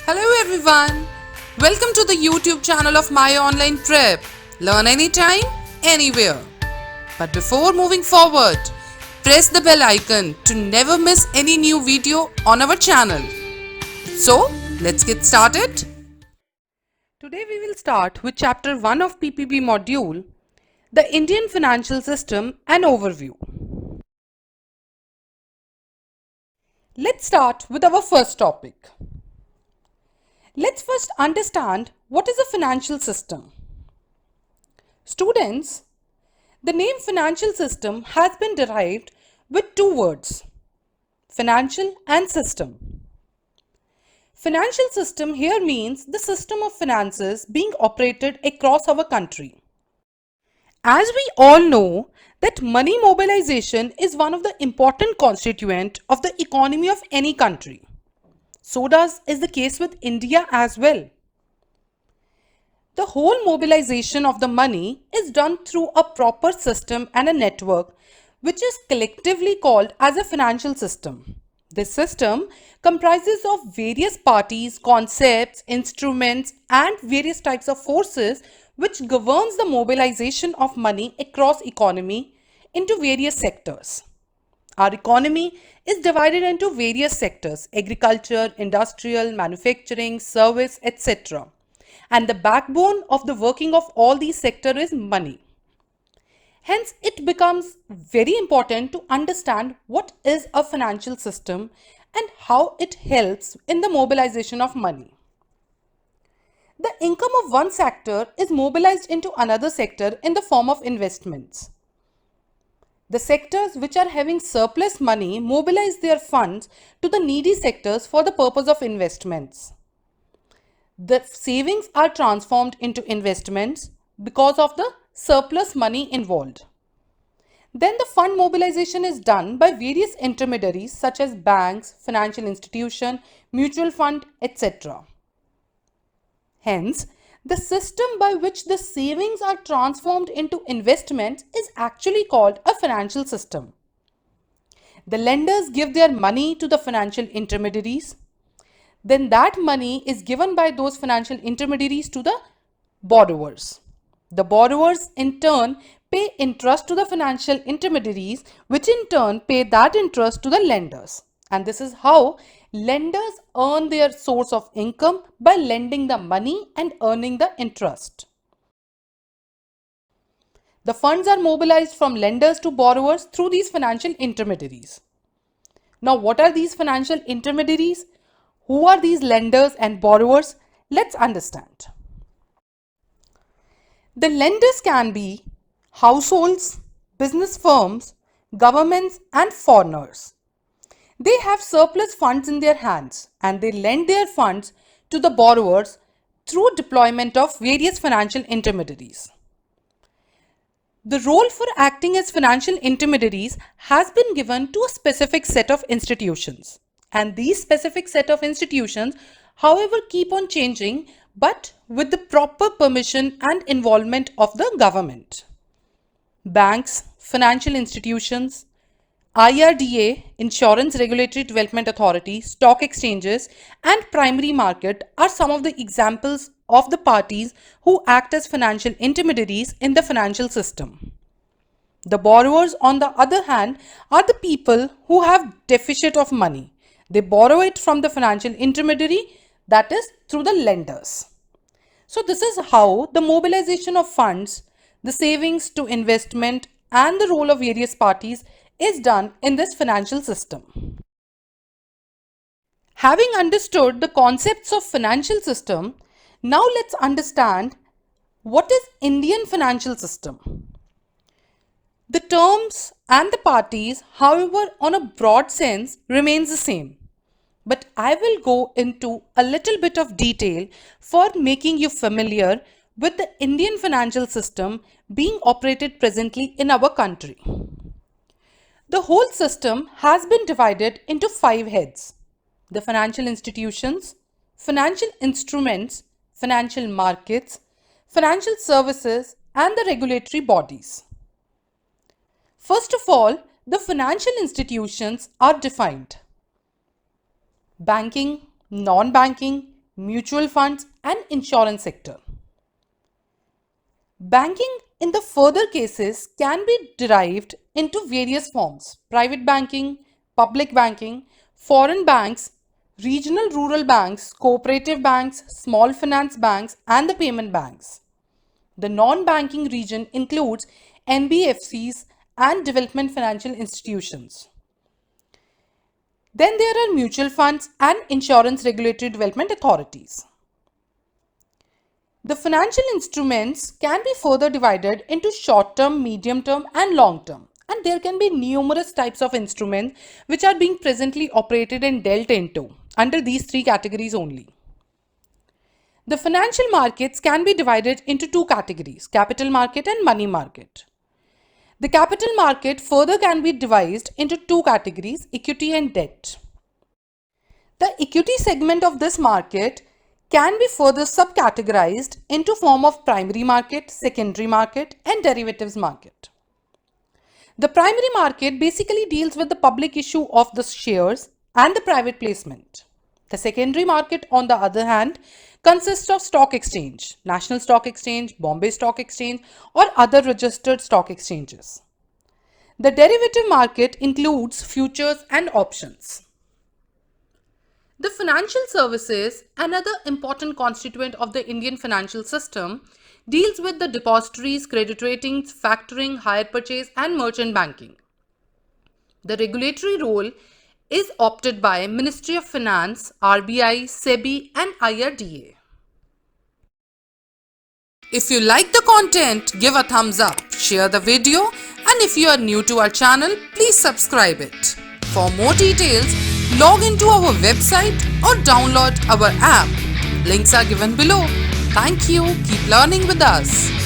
Hello everyone. Welcome to the YouTube channel of My Online Prep. Learn anytime, anywhere. But before moving forward, press the bell icon to never miss any new video on our channel. So, let's get started. Today we will start with chapter 1 of PPB module, the Indian Financial System, an overview. Let's start with our first topic. Let's first understand what is a financial system. Students, the name financial system has been derived with two words, financial and system. Financial system here means the system of finances being operated across our country. As we all know that money mobilization is one of the important constituent of the economy of any country. So is the case with India as well. The whole mobilization of the money is done through a proper system and a network which is collectively called as a financial system. This system comprises of various parties, concepts, instruments and various types of forces which governs the mobilization of money across economy into various sectors. Our economy is divided into various sectors: agriculture, industrial, manufacturing, service, etc. And the backbone of the working of all these sectors is money. Hence, it becomes very important to understand what is a financial system and how it helps in the mobilization of money. The income of one sector is mobilized into another sector in the form of investments. The sectors which are having surplus money mobilize their funds to the needy sectors for the purpose of investments. The savings are transformed into investments because of the surplus money involved. Then the fund mobilization is done by various intermediaries such as banks, financial institution, mutual fund, etc. Hence, the system by which the savings are transformed into investments is actually called a financial system. The lenders give their money to the financial intermediaries. Then that money is given by those financial intermediaries to the borrowers. The borrowers in turn pay interest to the financial intermediaries, which in turn pay that interest to the lenders. And this is how lenders earn their source of income by lending the money and earning the interest. The funds are mobilized from lenders to borrowers through these financial intermediaries. Now, what are these financial intermediaries? Who are these lenders and borrowers? Let's understand. The lenders can be households, business firms, governments, and foreigners. They have surplus funds in their hands and they lend their funds to the borrowers through deployment of various financial intermediaries. The role for acting as financial intermediaries has been given to a specific set of institutions. And these specific set of institutions, however, keep on changing, but with the proper permission and involvement of the government. Banks, financial institutions, IRDA, Insurance Regulatory Development Authority, stock exchanges, and primary market are some of the examples of the parties who act as financial intermediaries in the financial system. The borrowers, on the other hand, are the people who have deficit of money. They borrow it from the financial intermediary, that is through the lenders. So this is how the mobilization of funds, the savings to investment, and the role of various parties is done in this financial system. Having understood the concepts of financial system, now let's understand what is Indian financial system. The terms and the parties, however, on a broad sense remains the same. But I will go into a little bit of detail for making you familiar with the Indian financial system being operated presently in our country. The whole system has been divided into 5 heads: the financial institutions, financial instruments, financial markets, financial services, and the regulatory bodies. First of all, the financial institutions are defined: banking, non-banking, mutual funds, and insurance sector. Banking in the further cases can be derived into various forms: private banking, public banking, foreign banks, regional rural banks, cooperative banks, small finance banks, and the payment banks. The non-banking region includes NBFCs and development financial institutions. Then there are mutual funds and insurance regulatory development authorities. The financial instruments can be further divided into short-term, medium-term, and long-term. And there can be numerous types of instruments which are being presently operated and dealt into under these three categories only. The financial markets can be divided into two categories: capital market and money market. The capital market further can be divided into two categories: equity and debt. The equity segment of this market can be further subcategorized into form of primary market, secondary market, and derivatives market. The primary market basically deals with the public issue of the shares and the private placement. The secondary market, on the other hand, consists of stock exchange, National Stock Exchange, Bombay Stock Exchange, or other registered stock exchanges. The derivative market includes futures and options. The financial services, another important constituent of the Indian financial system, deals with the depositories, credit ratings, factoring, hire purchase, and merchant banking. The regulatory role is opted by Ministry of Finance, RBI, SEBI, and IRDA. If you like the content, give a thumbs up, share the video, and if you are new to our channel, please subscribe it. For more details, log into our website or download our app. Links are given below. Thank you. Keep learning with us.